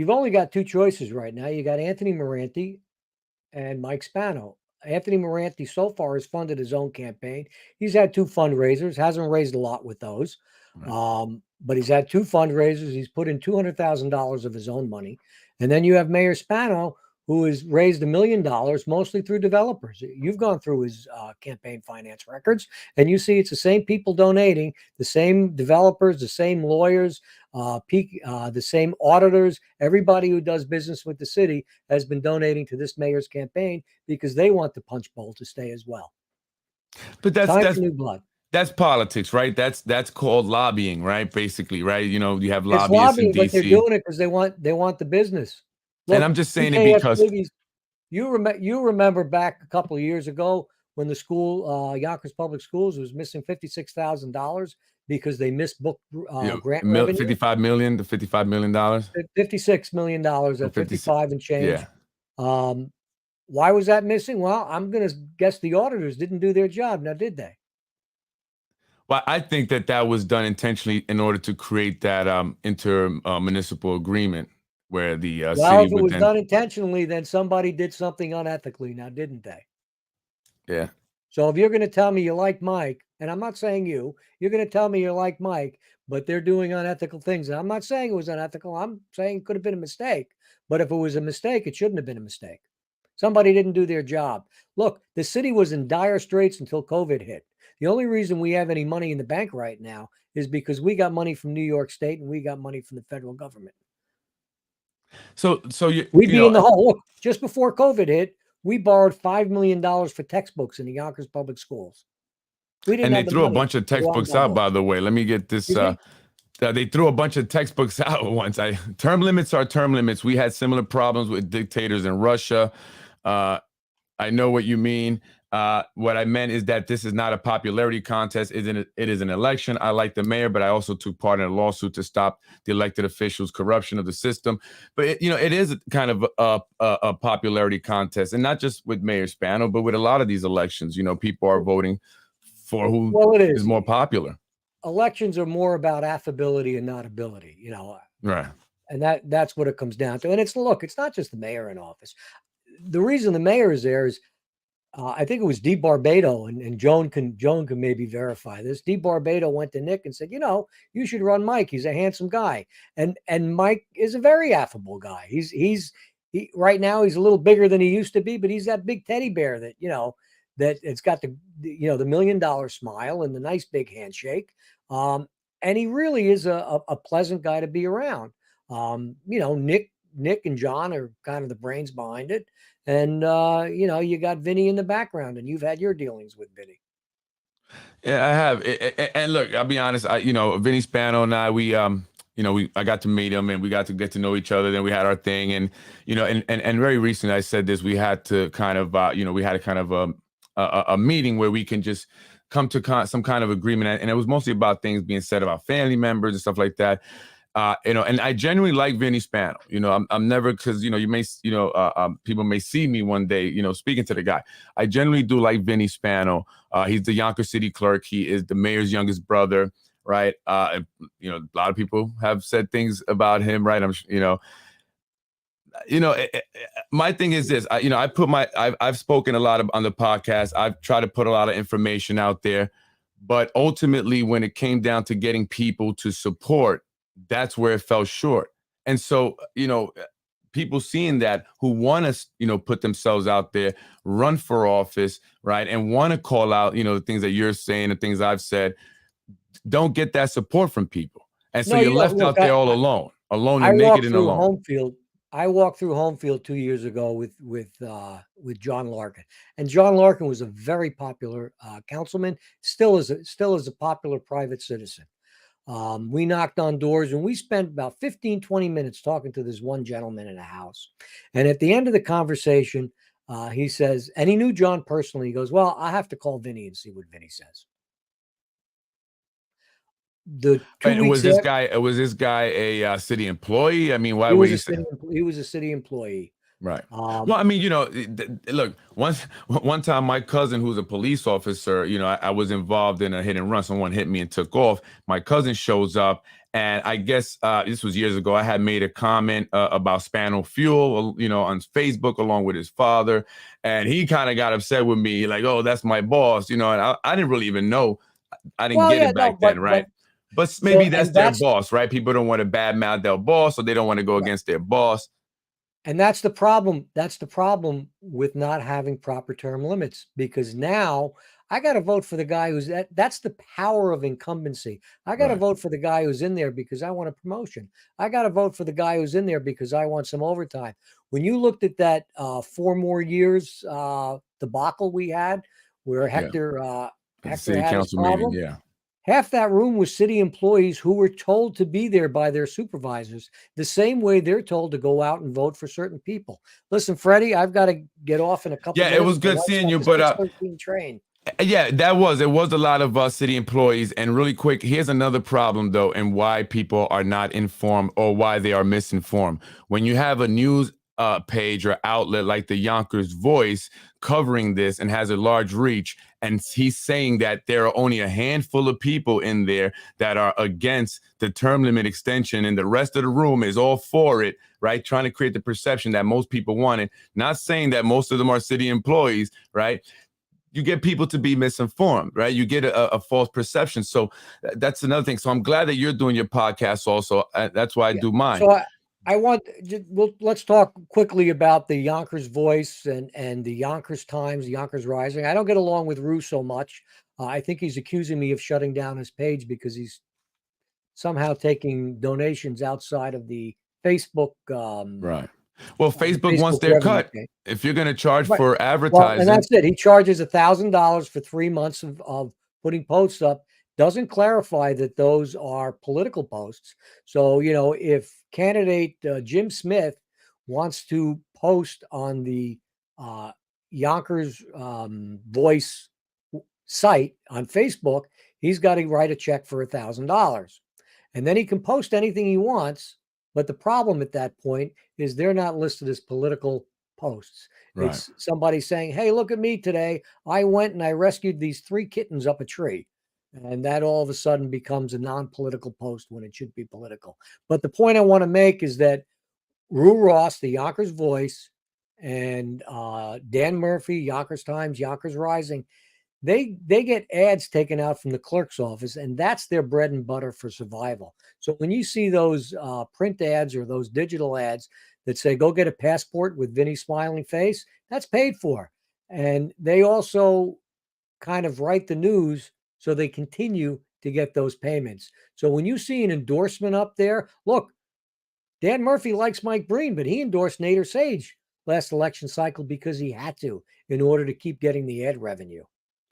only got two choices right now. You got Anthony Moranti and Mike Spano. Anthony Moranti so far has funded his own campaign. He's had two fundraisers, hasn't raised a lot with those. Right. But he's had two fundraisers. He's put in $200,000 of his own money. And then you have Mayor Spano, who has raised $1 million, mostly through developers. You've gone through his campaign finance records, and you see it's the same people donating, the same developers, the same lawyers, the same auditors. Everybody who does business with the city has been donating to this mayor's campaign because they want the punch bowl to stay as well. But that's new blood. That's politics, right? That's called lobbying, right? Basically, right? You have lobbyists it's lobbying, in DC. But they're doing it because they want the business. Look, and I'm just saying it because you remember back a couple of years ago when the school, Yonkers Public Schools, was missing $56,000 because they missed book grant revenue. $55 million. $56 million at 55 and change. Yeah. Why was that missing? Well, I'm going to guess the auditors didn't do their job. Now, did they? Well, I think that was done intentionally in order to create that inter-municipal agreement where the city if it was done intentionally, then somebody did something unethically. Now, didn't they? Yeah. So if you're going to tell me you like Mike, and I'm not saying you're going to tell me you like Mike, but they're doing unethical things. And I'm not saying it was unethical. I'm saying it could have been a mistake. But if it was a mistake, it shouldn't have been a mistake. Somebody didn't do their job. Look, the city was in dire straits until COVID hit. The only reason we have any money in the bank right now is because we got money from New York State and we got money from the federal government. So we'd be in the hole. Look, just before COVID hit, we borrowed $5 million for textbooks in the Yonkers Public Schools. And they threw a bunch of textbooks out, by the way. Let me get this. They threw a bunch of textbooks out once. Term limits are term limits. We had similar problems with dictators in Russia. I know what you mean. What I meant is that this is not a popularity contest. It is an election. I like the mayor, but I also took part in a lawsuit to stop the elected officials' corruption of the system. But it is kind of a popularity contest, and not just with Mayor Spano, but with a lot of these elections. People are voting for who is more popular. Elections are more about affability and not ability. Right. And that's what it comes down to. And it's not just the mayor in office. The reason the mayor is there is. I think it was Dee Barbado, and Joan can maybe verify this. Dee Barbado went to Nick and said, you should run Mike. He's a handsome guy. And Mike is a very affable guy. He right now he's a little bigger than he used to be, but he's that big teddy bear that, that it's got the $1 million smile and the nice big handshake. and he really is a pleasant guy to be around. Nick and John are kind of the brains behind it, and you got Vinny in the background, and you've had your dealings with Vinny. Yeah, I have. And look, I'll be honest. Vinny Spano and I, I got to meet him and we got to get to know each other. Then we had our thing, and and very recently, I said this. We had to kind of, we had a kind of a meeting where we can just come to some kind of agreement, and it was mostly about things being said about family members and stuff like that. And I genuinely like Vinny Spano. I'm never, because you may, people may see me one day, speaking to the guy. I generally do like Vinny Spano. He's the Yonkers City Clerk. He is the mayor's youngest brother, right? A lot of people have said things about him, right? My thing is this. I've spoken a lot on the podcast. I've tried to put a lot of information out there, but ultimately, when it came down to getting people to support, that's where it fell short. And so, people seeing that who want to, put themselves out there, run for office, right, and want to call out, the things that you're saying, the things I've said, don't get that support from people. And so you're left out there all alone and naked and alone. I walked through Homefield 2 years ago with John Larkin, and John Larkin was a very popular councilman, still is a popular private citizen. We knocked on doors and we spent about 15, 20 minutes talking to this one gentleman in a house. And at the end of the conversation, he says, and he knew John personally. He goes, "Well, I have to call Vinny and see what Vinny says." Was this guy a city employee? I mean, why would he say? He was a city employee. Right. Well, I mean, look, one time my cousin, who's a police officer, I was involved in a hit and run. Someone hit me and took off. My cousin shows up, and I guess this was years ago. I had made a comment about Spano Fuel, on Facebook along with his father, and he kind of got upset with me, like, "Oh, that's my boss," and I didn't really even know. I didn't get it back then, right? But maybe that's their boss, right? People don't want to badmouth their boss, or they don't want to go against their boss. And that's the problem. That's the problem with not having proper term limits, because now I got to vote for the guy who's that's the power of incumbency. I got to vote for the guy who's in there because I want a promotion. I got to vote for the guy who's in there because I want some overtime. When you looked at that 4 more years debacle we had, where Hector city had council his problem, meeting, half that room was city employees who were told to be there by their supervisors, the same way they're told to go out and vote for certain people. Listen, Freddie, I've got to get off in a couple minutes. Yeah, it was good seeing you, but train. Yeah, it was a lot of city employees. And really quick, here's another problem, though, and why people are not informed or why they are misinformed. When you have a news page or outlet like the Yonkers Voice covering this and has a large reach, and he's saying that there are only a handful of people in there that are against the term limit extension and the rest of the room is all for it, right? Trying to create the perception that most people want it. Not saying that most of them are city employees, right? You get people to be misinformed, right? You get a false perception. So that's another thing. So I'm glad that you're doing your podcast also. That's why I do mine. So let's talk quickly about the Yonkers Voice and the Yonkers Times, the Yonkers Rising. I don't get along with Rue so much. I think he's accusing me of shutting down his page because he's somehow taking donations outside of the Facebook. Right. Well, Facebook wants their cut. If you're going to charge for advertising. Well, and that's it. He charges $1,000 for 3 months of putting posts up. Doesn't clarify that those are political posts. So, if candidate Jim Smith wants to post on the Yonkers Voice site on Facebook, he's got to write a check for $1,000. And then he can post anything he wants. But the problem at that point is they're not listed as political posts. Right. It's somebody saying, "Hey, look at me today. I went and I rescued these 3 kittens up a tree." And that all of a sudden becomes a non-political post when it should be political. But the point I want to make is that Rue Ross, the Yonkers Voice, and Dan Murphy, Yonkers Times, Yonkers Rising, they get ads taken out from the clerk's office, and that's their bread and butter for survival. So when you see those print ads or those digital ads that say, "Go get a passport with Vinny's smiling face," that's paid for. And they also kind of write the news so they continue to get those payments. So when you see an endorsement up there, look, Dan Murphy likes Mike Breen, but he endorsed Nader Sage last election cycle because he had to in order to keep getting the ad revenue.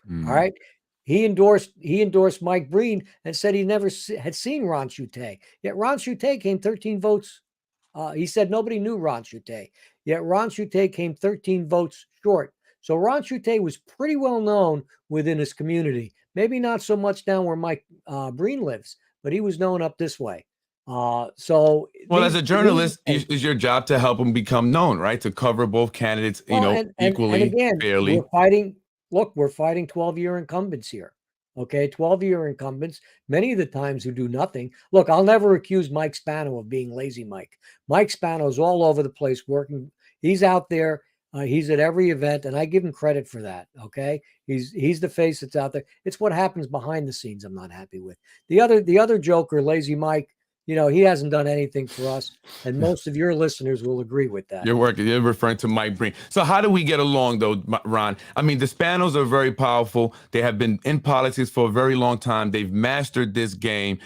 All right. He endorsed Mike Breen and said he never had seen Ron Chute. Yet Ron Chute came 13 votes. He said nobody knew Ron Chute. Yet Ron Chute came 13 votes short. So Ron Chute was pretty well known within his community. Maybe not so much down where Mike Breen lives, but he was known up this way. So as a journalist, it's your job to help them become known, right? To cover both candidates, equally, and again, fairly. We're fighting 12-year incumbents here. Okay, 12-year incumbents, many of the times who do nothing. Look, I'll never accuse Mike Spano of being lazy Mike. Mike Spano's all over the place working. He's out there. He's at every event, and I give him credit for that. Okay, he's the face that's out there. It's what happens behind the scenes I'm not happy with. The other joker, lazy Mike, he hasn't done anything for us, and most of your listeners will agree with that. You're referring to Mike Breen. So how do we get along, though, Ron? I mean, the Spanos are very powerful. They have been in politics for a very long time. They've mastered this game.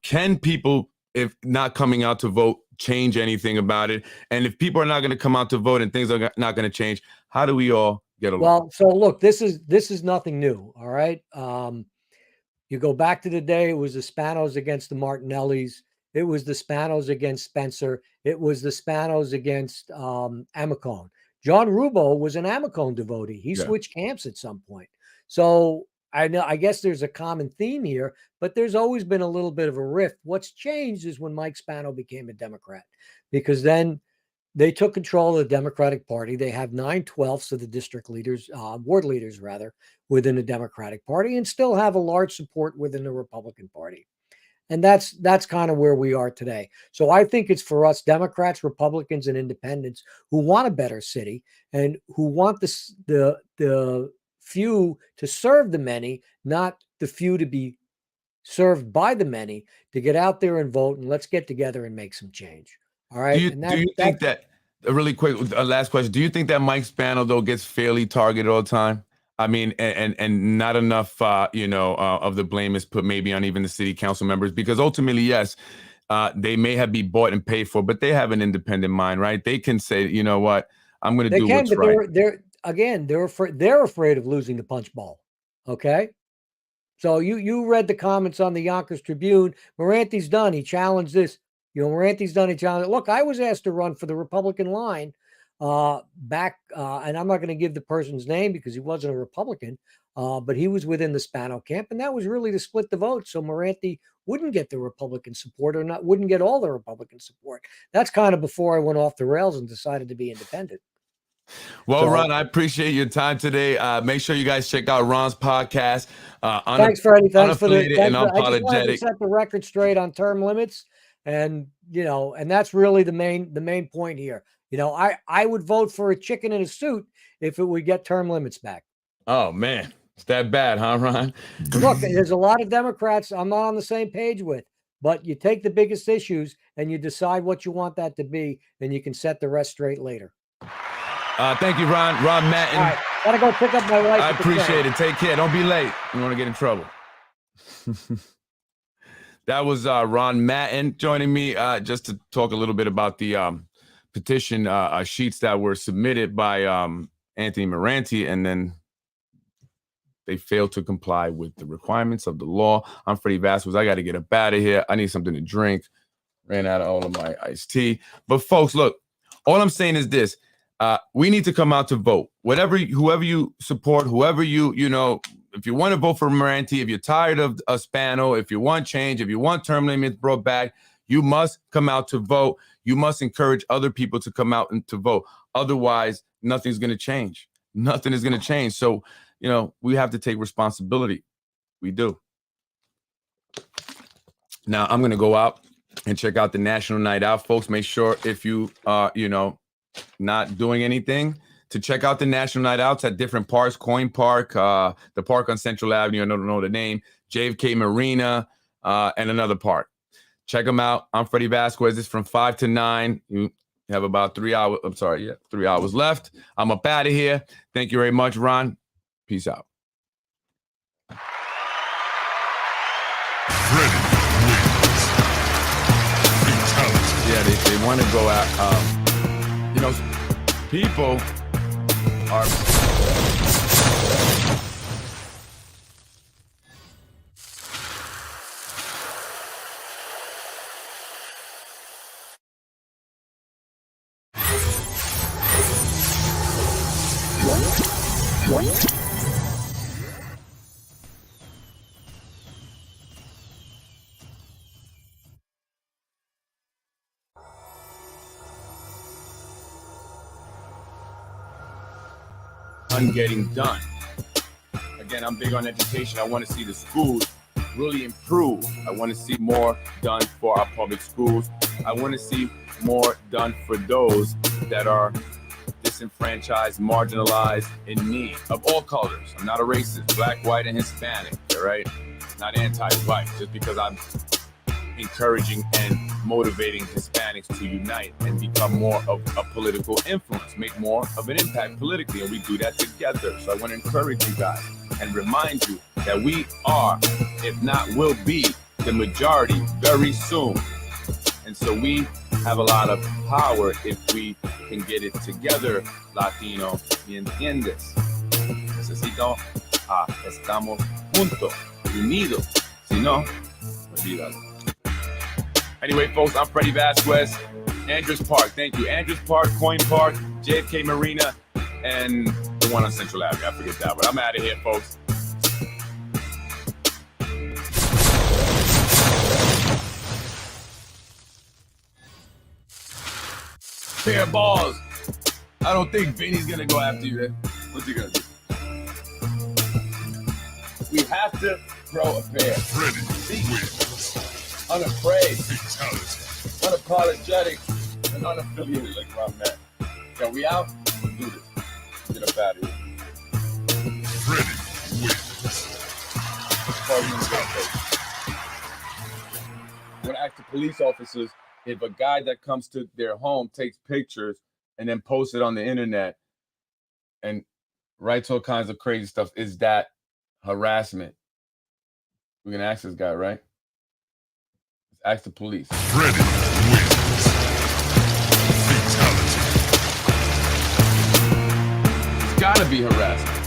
Can people, if not coming out to vote, change anything about it? And if people are not going to come out to vote and things are not going to change, how do we all get along? Well, so look, this is nothing new, all right? You go back to the day, it was the Spanos against the Martinellis. It was the Spanos against Spencer. It was the Spanos against Amicone. John Rubo was an Amicone devotee. He switched camps at some point. So I guess there's a common theme here, but there's always been a little bit of a rift. What's changed is when Mike Spano became a Democrat, because then they took control of the Democratic Party. They have 9/12 of the district leaders, ward leaders rather, within the Democratic Party, and still have a large support within the Republican Party. And that's kind of where we are today. So I think it's for us Democrats, Republicans, and independents who want a better city and who want the few to serve the many, not the few to be served by the many, to get out there and vote, and let's get together and make some change. All right. Do you think that, really quick, last question, do you think that Mike Spano, though, gets fairly targeted all the time? I mean, and not enough, of the blame is put maybe on even the city council members, because ultimately, yes, they may have been bought and paid for, but they have an independent mind, right? They can say, you know what, I'm going to do what's right. They're afraid of losing the punch bowl. Okay. So you read the comments on the Yonkers Tribune. Moranti's done. He challenged this. Moranti's done. He challenged. Look, I was asked to run for the Republican line back, and I'm not going to give the person's name because he wasn't a Republican, but he was within the Spano camp, and that was really to split the vote, so Moranti wouldn't get the Republican support, or wouldn't get all the Republican support. That's kind of before I went off the rails and decided to be independent. Well, Ron, I appreciate your time today. Make sure you guys check out Ron's podcast. Thanks, Freddie. Thanks for the and unapologetic. I just wanted to set the record straight on term limits, and and that's really the main point here. I would vote for a chicken in a suit if it would get term limits back. Oh man, it's that bad, huh, Ron? Look, there's a lot of Democrats I'm not on the same page with, but you take the biggest issues and you decide what you want that to be, and you can set the rest straight later. Thank you, Ron. Ron Mattin. All right, gotta go pick up my wife. I appreciate it. Take care. Don't be late. You want to get in trouble. That was Ron Mattin joining me just to talk a little bit about the petition sheets that were submitted by Anthony Moranti, and then they failed to comply with the requirements of the law. I'm Freddie Vasquez. I got to get up out of here. I need something to drink. Ran out of all of my iced tea. But folks, look, all I'm saying is this. We need to come out to vote. Whoever you support, whoever if you want to vote for Moranti, if you're tired of Spano, if you want change, if you want term limits brought back, you must come out to vote. You must encourage other people to come out and to vote. Otherwise, nothing's going to change. Nothing is going to change. So, we have to take responsibility. We do. Now, I'm going to go out and check out the National Night Out, folks. Make sure if you are, not doing anything, to check out the National Night Outs at different parks, Coin Park, the park on Central Avenue, I don't know the name, JFK Marina, and another park. Check them out. I'm Freddie Vasquez. It's from 5 to 9. You have about 3 hours. 3 hours left. I'm up out of here. Thank you very much, Ron. Peace out. They want to go out. You know, people are. Getting done. Again, I'm big on education. I want to see the schools really improve. I want to see more done for our public schools. I want to see more done for those that are disenfranchised, marginalized, in need of all colors. I'm not a racist, black, white, and Hispanic, all right? Not anti-white, just because I'm encouraging and motivating Hispanics to unite and become more of a political influence, make more of an impact politically, and we do that together. So I want to encourage you guys and remind you that we are, if not will be, the majority very soon. And so we have a lot of power if we can get it together, Latino, y entiendes. Necesito, estamos juntos, unidos. Si no, olvídalo. Anyway, folks, I'm Freddie Vasquez, Andrews Park. Thank you. Andrews Park, Coin Park, JFK Marina, and the one on Central Avenue. I forget that, but I'm out of here, folks. Pair of balls. I don't think Vinny's going to go after you, man. What's he going to do? We have to throw a pair. Unafraid, unapologetic, and unaffiliated like my man. Yo, we out? Let's do this. Get up out of here. Freddie wins. I'm gonna ask the police officers if a guy that comes to their home takes pictures and then posts it on the internet and writes all kinds of crazy stuff, is that harassment? We're gonna ask this guy, right? Ask the police. Freddie wins. Fatality. It's gotta be harassment.